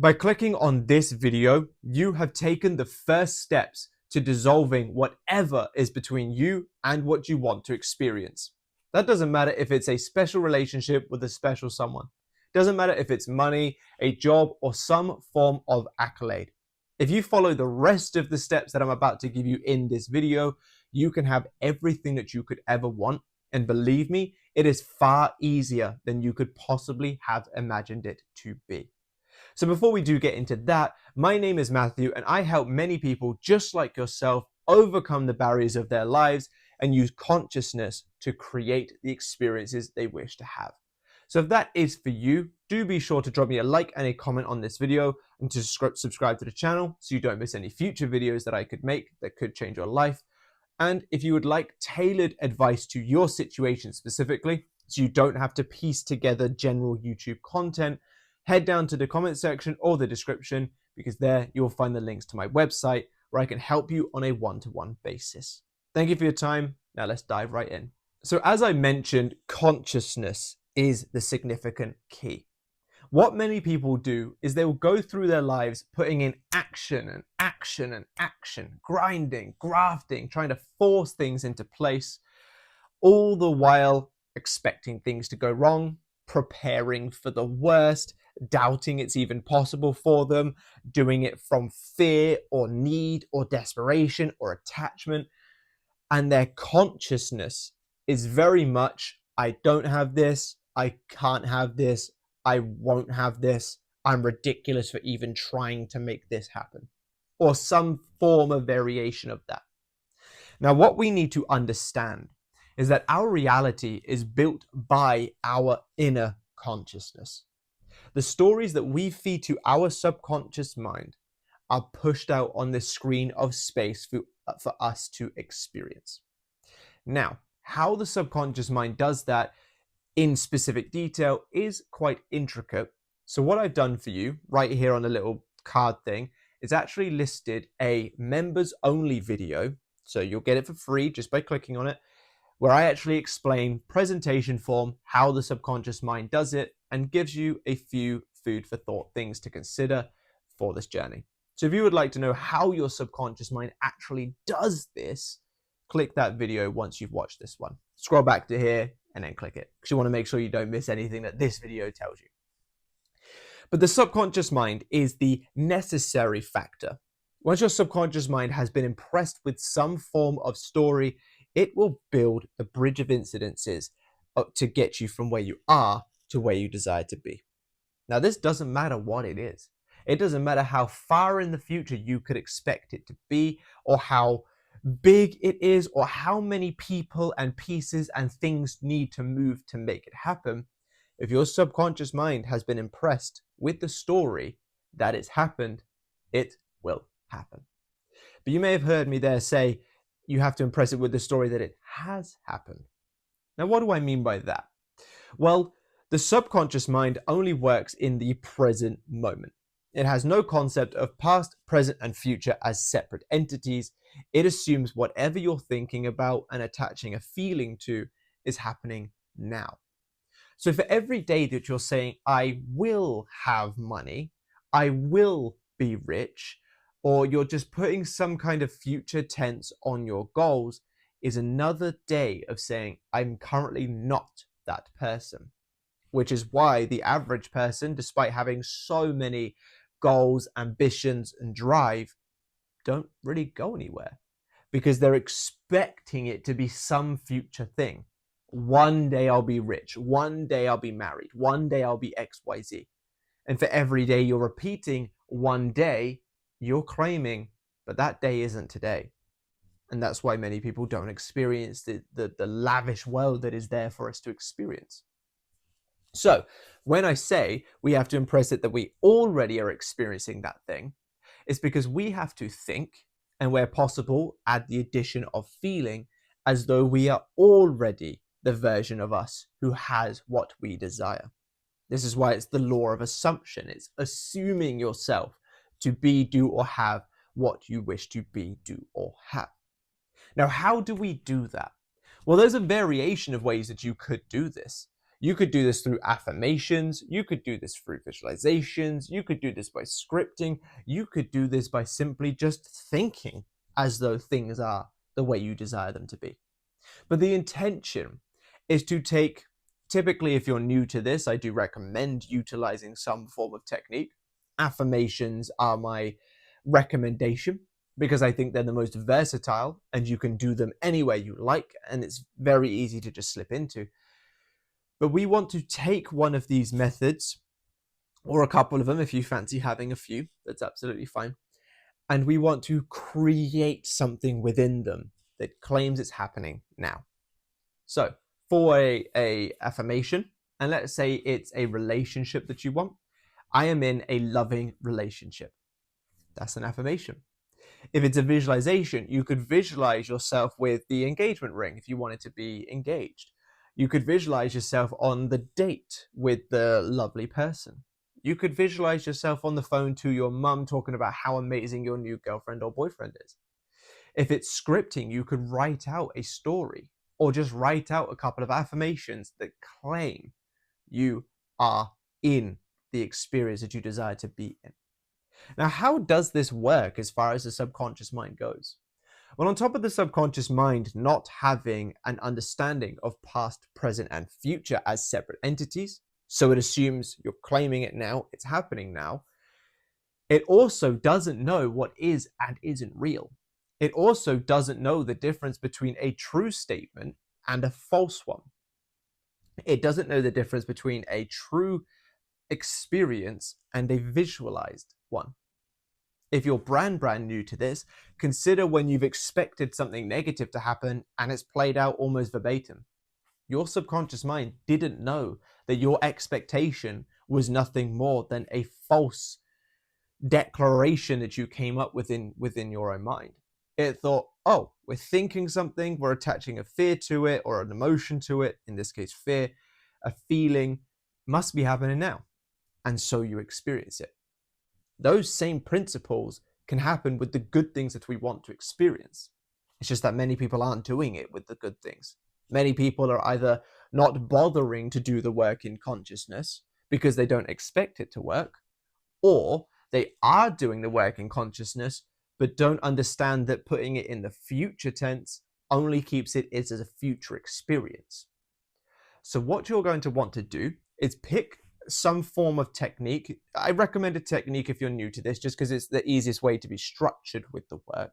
By clicking on this video, you have taken the first steps to dissolving whatever is between you and what you want to experience. That doesn't matter if it's a special relationship with a special someone. Doesn't matter if it's money, a job, or some form of accolade. If you follow the rest of the steps that I'm about to give you in this video, you can have everything that you could ever want. And believe me, it is far easier than you could possibly have imagined it to be. So before we do get into that, my name is Matthew and I help many people just like yourself overcome the barriers of their lives and use consciousness to create the experiences they wish to have. So if that is for you, do be sure to drop me a like and a comment on this video and to subscribe to the channel so you don't miss any future videos that I could make that could change your life. And if you would like tailored advice to your situation specifically, so you don't have to piece together general YouTube content, head down to the comment section or the description, because there you'll find the links to my website where I can help you on a one-to-one basis. Thank you for your time. Now let's dive right in. So as I mentioned, consciousness is the significant key. What many people do is they will go through their lives putting in action and action and action, grinding, grafting, trying to force things into place, all the while expecting things to go wrong, preparing for the worst, doubting it's even possible for them, doing it from fear or need or desperation or attachment. And their consciousness is very much, I don't have this, I can't have this, I won't have this, I'm ridiculous for even trying to make this happen, or some form of variation of that. Now, what we need to understand is that our reality is built by our inner consciousness. The stories that we feed to our subconscious mind are pushed out on the screen of space for us to experience. Now, how the subconscious mind does that in specific detail is quite intricate. So what I've done for you right here on the little card thing is actually listed a members only video. So you'll get it for free just by clicking on it, where I actually explain presentation form, how the subconscious mind does it, and gives you a few food for thought things to consider for this journey. So if you would like to know how your subconscious mind actually does this, click that video once you've watched this one. Scroll back to here and then click it, because you want to make sure you don't miss anything that this video tells you. But the subconscious mind is the necessary factor. Once your subconscious mind has been impressed with some form of story, it will build the bridge of incidences to get you from where you are to where you desire to be. Now, this doesn't matter what it is. It doesn't matter how far in the future you could expect it to be, or how big it is, or how many people and pieces and things need to move to make it happen. If your subconscious mind has been impressed with the story that it's happened, it will happen. But you may have heard me there say you have to impress it with the story that it has happened. Now, what do I mean by that? Well, the subconscious mind only works in the present moment. It has no concept of past, present, and future as separate entities. It assumes whatever you're thinking about and attaching a feeling to is happening now. So for every day that you're saying, I will have money, I will be rich, or you're just putting some kind of future tense on your goals, is another day of saying, I'm currently not that person. Which is why the average person, despite having so many goals, ambitions, and drive, don't really go anywhere, because they're expecting it to be some future thing. One day I'll be rich, one day I'll be married, one day I'll be XYZ. And for every day you're repeating one day, you're claiming, but that day isn't today. And that's why many people don't experience the lavish world that is there for us to experience. So when I say we have to impress it that we already are experiencing that thing, it's because we have to think, and where possible, add the addition of feeling, as though we are already the version of us who has what we desire. This is why it's the law of assumption. It's assuming yourself to be, do, or have what you wish to be, do, or have. Now, how do we do that? Well, there's a variation of ways that you could do this. You could do this through affirmations. You could do this through visualizations. You could do this by scripting. You could do this by simply just thinking as though things are the way you desire them to be. But the intention is to take, typically, if you're new to this, I do recommend utilizing some form of technique. Affirmations are my recommendation because I think they're the most versatile and you can do them anywhere you like, and it's very easy to just slip into. But we want to take one of these methods, or a couple of them if you fancy having a few, that's absolutely fine. And we want to create something within them that claims it's happening now. So for a affirmation, and let's say it's a relationship that you want, I am in a loving relationship. That's an affirmation. If it's a visualization, you could visualize yourself with the engagement ring if you wanted to be engaged. You could visualize yourself on the date with the lovely person. You could visualize yourself on the phone to your mum talking about how amazing your new girlfriend or boyfriend is. If it's scripting, you could write out a story or just write out a couple of affirmations that claim you are in the experience that you desire to be in. Now, how does this work as far as the subconscious mind goes? Well, on top of the subconscious mind not having an understanding of past, present, and future as separate entities, so it assumes you're claiming it now, it's happening now, it also doesn't know what is and isn't real. It also doesn't know the difference between a true statement and a false one. It doesn't know the difference between a true experience and a visualized one. If you're brand new to this, consider when you've expected something negative to happen and it's played out almost verbatim. Your subconscious mind didn't know that your expectation was nothing more than a false declaration that you came up within your own mind. It thought, oh, we're thinking something, we're attaching a fear to it or an emotion to it, in this case fear, a feeling must be happening now. And so you experience it. Those same principles can happen with the good things that we want to experience. It's just that many people aren't doing it with the good things. Many people are either not bothering to do the work in consciousness because they don't expect it to work, or they are doing the work in consciousness but don't understand that putting it in the future tense only keeps it as a future experience. So what you're going to want to do is pick some form of technique. I recommend a technique if you're new to this, just because it's the easiest way to be structured with the work.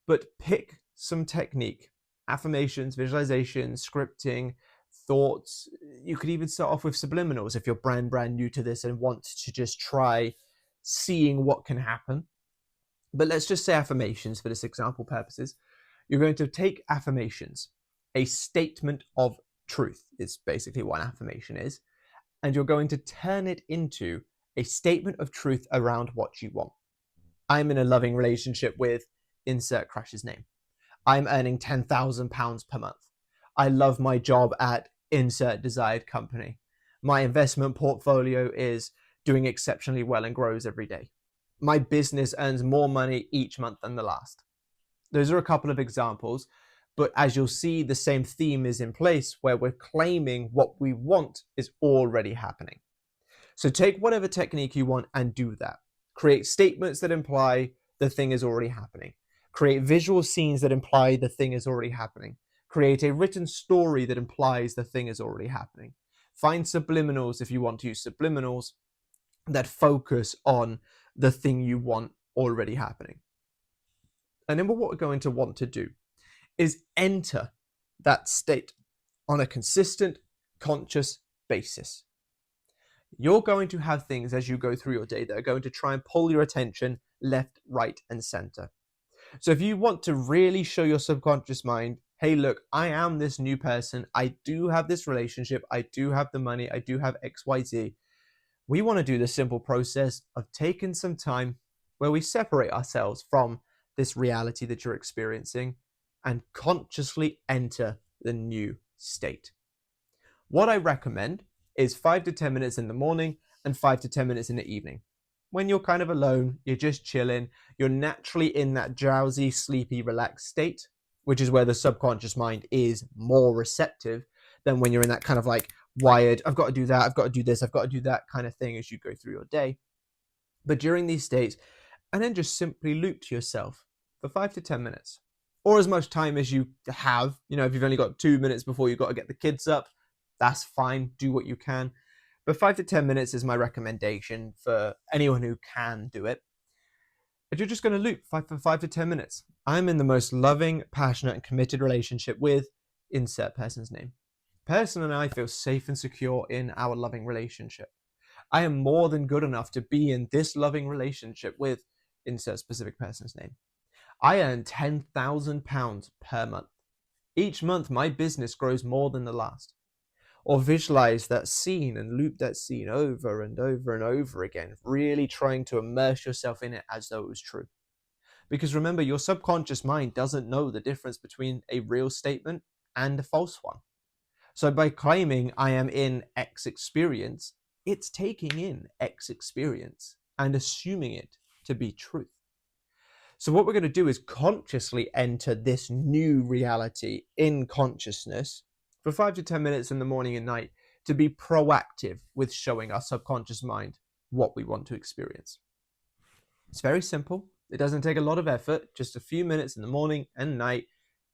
But pick some technique, affirmations, visualizations, scripting, thoughts. You could even start off with subliminals if you're brand new to this and want to just try seeing what can happen. But let's just say affirmations for this example purposes. You're going to take affirmations. A statement of truth is basically what an affirmation is. And you're going to turn it into a statement of truth around what you want. I'm in a loving relationship with insert crush's name. I'm earning £10,000 per month. I love my job at insert desired company. My investment portfolio is doing exceptionally well and grows every day. My business earns more money each month than the last. Those are a couple of examples, but as you'll see, the same theme is in place where we're claiming what we want is already happening. So take whatever technique you want and do that. Create statements that imply the thing is already happening. Create visual scenes that imply the thing is already happening. Create a written story that implies the thing is already happening. Find subliminals if you want to use subliminals that focus on the thing you want already happening. And then what we're going to want to do is enter that state on a consistent, conscious basis. You're going to have things as you go through your day that are going to try and pull your attention left, right, and center. So if you want to really show your subconscious mind, hey, look, I am this new person. I do have this relationship. I do have the money. I do have XYZ. We want to do the simple process of taking some time where we separate ourselves from this reality that you're experiencing and consciously enter the new state. What I recommend is 5 to 10 minutes in the morning and 5 to 10 minutes in the evening. When you're kind of alone, you're just chilling, you're naturally in that drowsy, sleepy, relaxed state, which is where the subconscious mind is more receptive than when you're in that kind of like wired, I've got to do that, I've got to do this, I've got to do that kind of thing as you go through your day. But during these states, and then just simply loop to yourself for 5 to 10 minutes, or as much time as you have. If you've only got 2 minutes before you've got to get the kids up, that's fine, do what you can. But 5 to 10 minutes is my recommendation for anyone who can do it. If you're just going to loop for 5 to 10 minutes, I'm in the most loving, passionate, and committed relationship with insert person's name. Person and I feel safe and secure in our loving relationship. I am more than good enough to be in this loving relationship with insert specific person's name. I earn £10,000 per month. Each month, my business grows more than the last. Or visualize that scene and loop that scene over and over and over again, really trying to immerse yourself in it as though it was true. Because remember, your subconscious mind doesn't know the difference between a real statement and a false one. So by claiming I am in X experience, it's taking in X experience and assuming it to be truth. So what we're going to do is consciously enter this new reality in consciousness for 5 to 10 minutes in the morning and night to be proactive with showing our subconscious mind what we want to experience. It's very simple. It doesn't take a lot of effort, just a few minutes in the morning and night.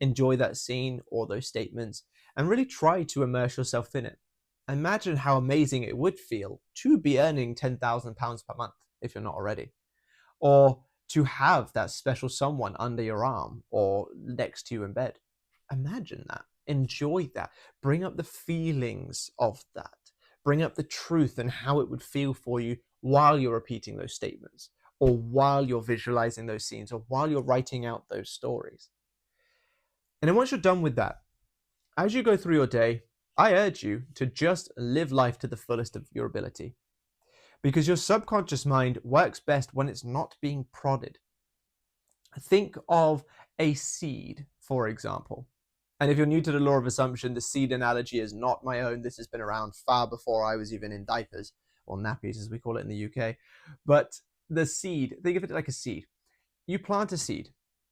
Enjoy that scene or those statements and really try to immerse yourself in it. Imagine how amazing it would feel to be earning £10,000 per month if you're not already, or to have that special someone under your arm or next to you in bed. Imagine that. Enjoy that. Bring up the feelings of that. Bring up the truth and how it would feel for you while you're repeating those statements, or while you're visualizing those scenes, or while you're writing out those stories. And then once you're done with that, as you go through your day, I urge you to just live life to the fullest of your ability. Because your subconscious mind works best when it's not being prodded. Think of a seed, for example. And if you're new to the law of assumption, the seed analogy is not my own. This has been around far before I was even in diapers, or nappies as we call it in the UK. But the seed, think of it like a seed. You plant a seed,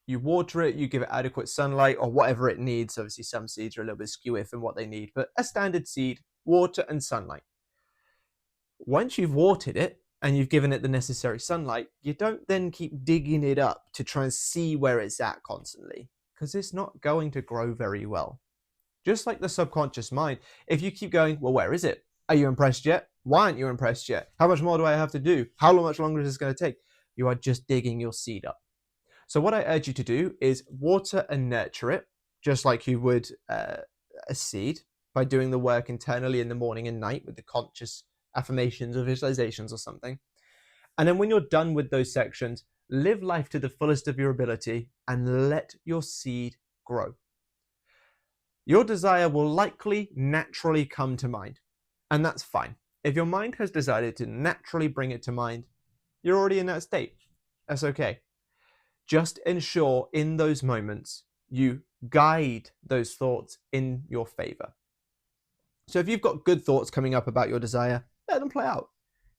you water it, you give it adequate sunlight or whatever it needs. Obviously, some seeds are a little bit skew-if in what they need, but a standard seed, water and sunlight. Once you've watered it and you've given it the necessary sunlight, you don't then keep digging it up to try and see where it's at constantly, because it's not going to grow very well. Just like the subconscious mind, if you keep going, well, where is it? Are you impressed yet? Why aren't you impressed yet? How much more do I have to do? How much longer is this going to take? You are just digging your seed up. So what I urge you to do is water and nurture it, just like you would a seed, by doing the work internally in the morning and night with the conscious affirmations or visualizations or something. And then when you're done with those sections, live life to the fullest of your ability and let your seed grow. Your desire will likely naturally come to mind, and that's fine. If your mind has decided to naturally bring it to mind, you're already in that state. That's okay. Just ensure in those moments you guide those thoughts in your favor. So if you've got good thoughts coming up about your desire, let them play out.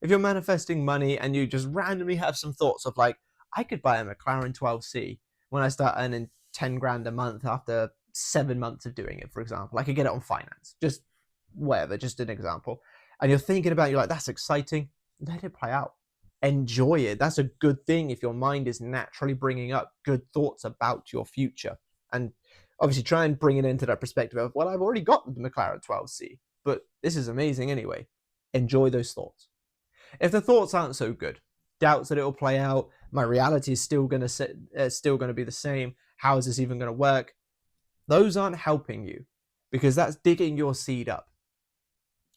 If you're manifesting money and you just randomly have some thoughts of like, I could buy a McLaren 12C when I start earning 10 grand a month after 7 months of doing it, for example. I could get it on finance, just whatever, just an example. And you're thinking about it, you're like, that's exciting. Let it play out. Enjoy it. That's a good thing if your mind is naturally bringing up good thoughts about your future. And obviously try and bring it into that perspective of, well, I've already got the McLaren 12C, but this is amazing anyway. Enjoy those thoughts. If the thoughts aren't so good, doubts that it will play out, my reality is still going to be the same, how is this even going to work? Those aren't helping you, because that's digging your seed up.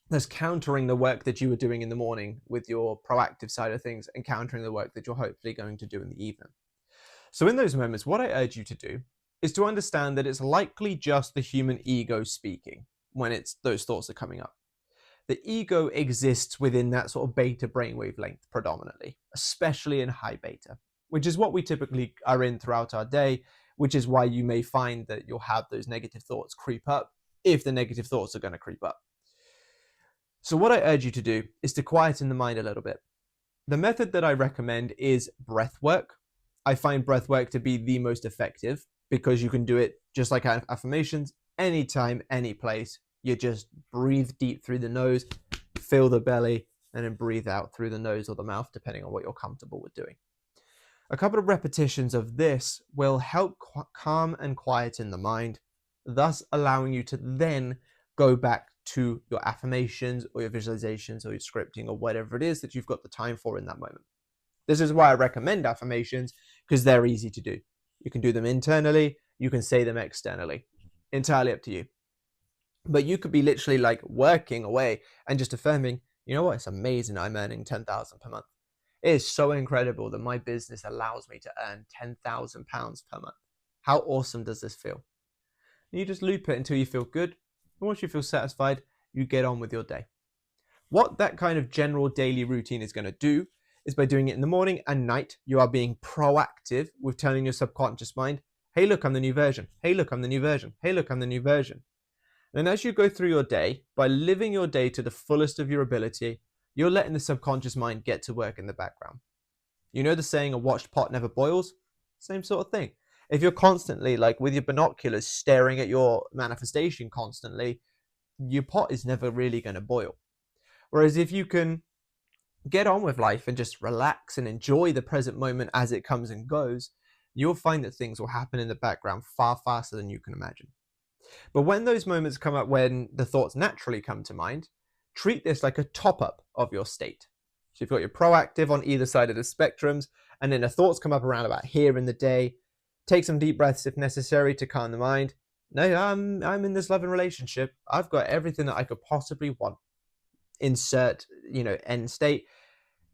That's countering the work that you were doing in the morning with your proactive side of things, and countering the work that you're hopefully going to do in the evening. So in those moments, what I urge you to do is to understand that it's likely just the human ego speaking when those thoughts are coming up. The ego exists within that sort of beta brainwave length predominantly, especially in high beta, which is what we typically are in throughout our day, which is why you may find that you'll have those negative thoughts creep up if the negative thoughts are going to creep up. So what I urge you to do is to quieten the mind a little bit. The method that I recommend is breath work. I find breath work to be the most effective because you can do it just like affirmations, anytime, any place, You just breathe deep through the nose, fill the belly, and then breathe out through the nose or the mouth, depending on what you're comfortable with doing. A couple of repetitions of this will help calm and quieten the mind, thus allowing you to then go back to your affirmations or your visualizations or your scripting or whatever it is that you've got the time for in that moment. This is why I recommend affirmations, because they're easy to do. You can do them internally, you can say them externally. Entirely up to you. But you could be literally like working away and just affirming, you know what, it's amazing I'm earning 10,000 per month. It is so incredible that my business allows me to earn 10,000 pounds per month. How awesome does this feel? And you just loop it until you feel good. And once you feel satisfied, you get on with your day. What that kind of general daily routine is going to do is, by doing it in the morning and night, you are being proactive with telling your subconscious mind, hey, look, I'm the new version. Hey, look, I'm the new version. Hey, look, I'm the new version. And as you go through your day, by living your day to the fullest of your ability, you're letting the subconscious mind get to work in the background. You know the saying, a watched pot never boils? Same sort of thing. If you're constantly, like with your binoculars, staring at your manifestation constantly, your pot is never really going to boil. Whereas if you can get on with life and just relax and enjoy the present moment as it comes and goes, you'll find that things will happen in the background far faster than you can imagine. But when those moments come up, when the thoughts naturally come to mind, treat this like a top-up of your state. So you've got your proactive on either side of the spectrums, and then the thoughts come up around about here in the day. Take some deep breaths if necessary to calm the mind. No, I'm in this loving relationship. I've got everything that I could possibly want. Insert, end state.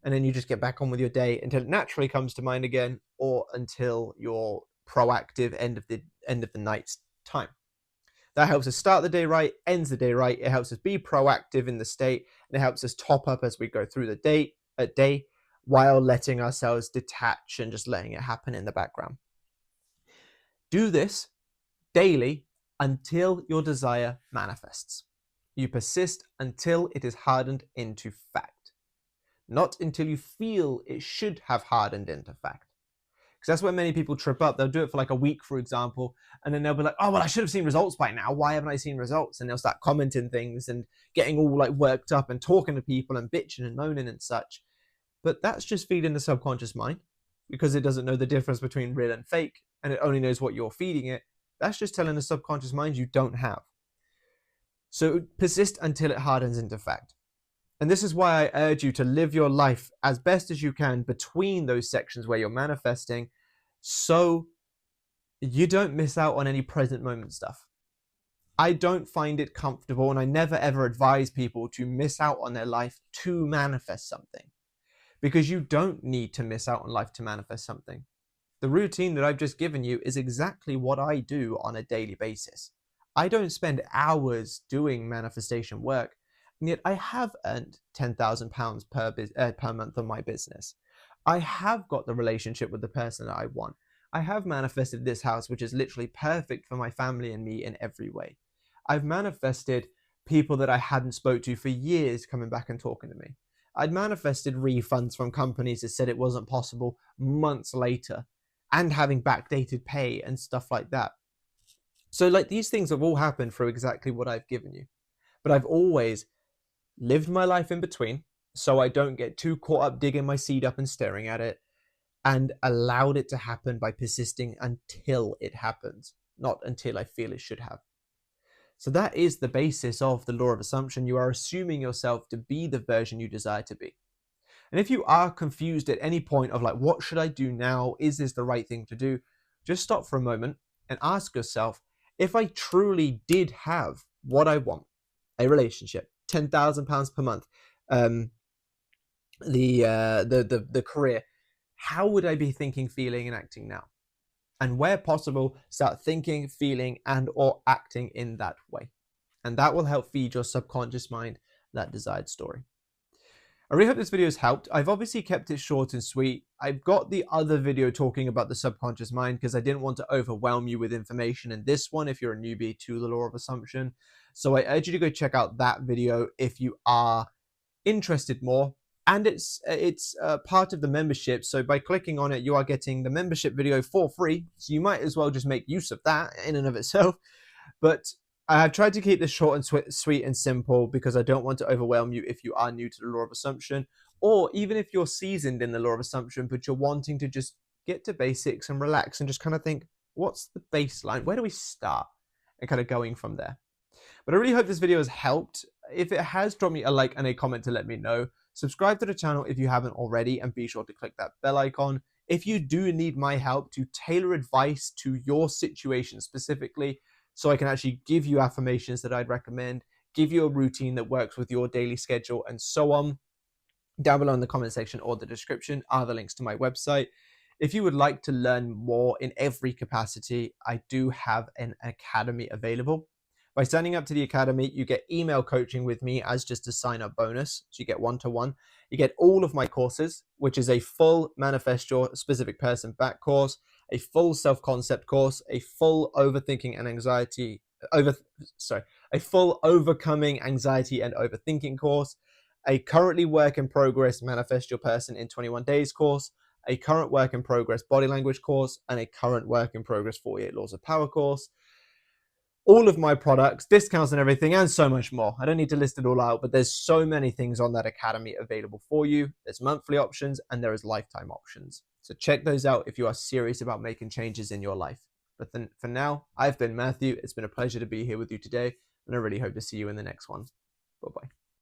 And then you just get back on with your day until it naturally comes to mind again, or until your proactive end of the night's time. That helps us start the day right, ends the day right. It helps us be proactive in the state, and it helps us top up as we go through the day while letting ourselves detach and just letting it happen in the background. Do this daily until your desire manifests. You persist until it is hardened into fact, not until you feel it should have hardened into fact. Because that's where many people trip up. They'll do it for like a week, for example, and then they'll be like, oh, well, I should have seen results by now. Why haven't I seen results? And they'll start commenting things and getting all like worked up and talking to people and bitching and moaning and such. But that's just feeding the subconscious mind, because it doesn't know the difference between real and fake, and it only knows what you're feeding it. That's just telling the subconscious mind you don't have. So persist until it hardens into fact. And this is why I urge you to live your life as best as you can between those sections where you're manifesting, so you don't miss out on any present moment stuff. I don't find it comfortable, and I never ever advise people to miss out on their life to manifest something, because you don't need to miss out on life to manifest something. The routine that I've just given you is exactly what I do on a daily basis. I don't spend hours doing manifestation work, and yet I have earned £10,000 per month on my business. I have got the relationship with the person that I want. I have manifested this house, which is literally perfect for my family and me in every way. I've manifested people that I hadn't spoke to for years coming back and talking to me. I'd manifested refunds from companies that said it wasn't possible months later, and having backdated pay and stuff like that. So like, these things have all happened through exactly what I've given you. But I've always lived my life in between, so I don't get too caught up digging my seed up and staring at it, and allowed it to happen by persisting until it happens, not until I feel it should have. So that is the basis of the law of assumption. You are assuming yourself to be the version you desire to be. And if you are confused at any point of like, what should I do now? Is this the right thing to do? Just stop for a moment and ask yourself, if I truly did have what I want, a relationship, £10,000 per month, the career, how would I be thinking, feeling, and acting now? And where possible, start thinking, feeling, and or acting in that way. And that will help feed your subconscious mind that desired story. I really hope this video has helped. I've obviously kept it short and sweet. I've got the other video talking about the subconscious mind because I didn't want to overwhelm you with information in this one if you're a newbie to the law of assumption. So I urge you to go check out that video if you are interested more. And it's part of the membership. So by clicking on it, you are getting the membership video for free. So you might as well just make use of that in and of itself. But I have tried to keep this short and sweet and simple because I don't want to overwhelm you if you are new to the law of assumption, or even if you're seasoned in the law of assumption, but you're wanting to just get to basics and relax and just kind of think, what's the baseline? Where do we start? And kind of going from there. But I really hope this video has helped. If it has, drop me a like and a comment to let me know. Subscribe to the channel if you haven't already, and be sure to click that bell icon. If you do need my help to tailor advice to your situation specifically, so I can actually give you affirmations that I'd recommend, give you a routine that works with your daily schedule, and so on, down below in the comment section or the description are the links to my website. If you would like to learn more in every capacity, I do have an academy available. By signing up to the academy, you get email coaching with me as just a sign-up bonus. So you get one-to-one. You get all of my courses, which is a full Manifest Your Specific Person back course, a full self-concept course, a full overthinking and anxiety, a full overcoming anxiety and overthinking course, a currently work in progress Manifest Your Person in 21 Days course, a current work in progress body language course, and a current work in progress 48 Laws of Power course. All of my products, discounts and everything, and so much more. I don't need to list it all out, but there's so many things on that academy available for you. There's monthly options and there is lifetime options. So check those out if you are serious about making changes in your life. But then for now, I've been Matthew. It's been a pleasure to be here with you today, and I really hope to see you in the next one. Bye-bye.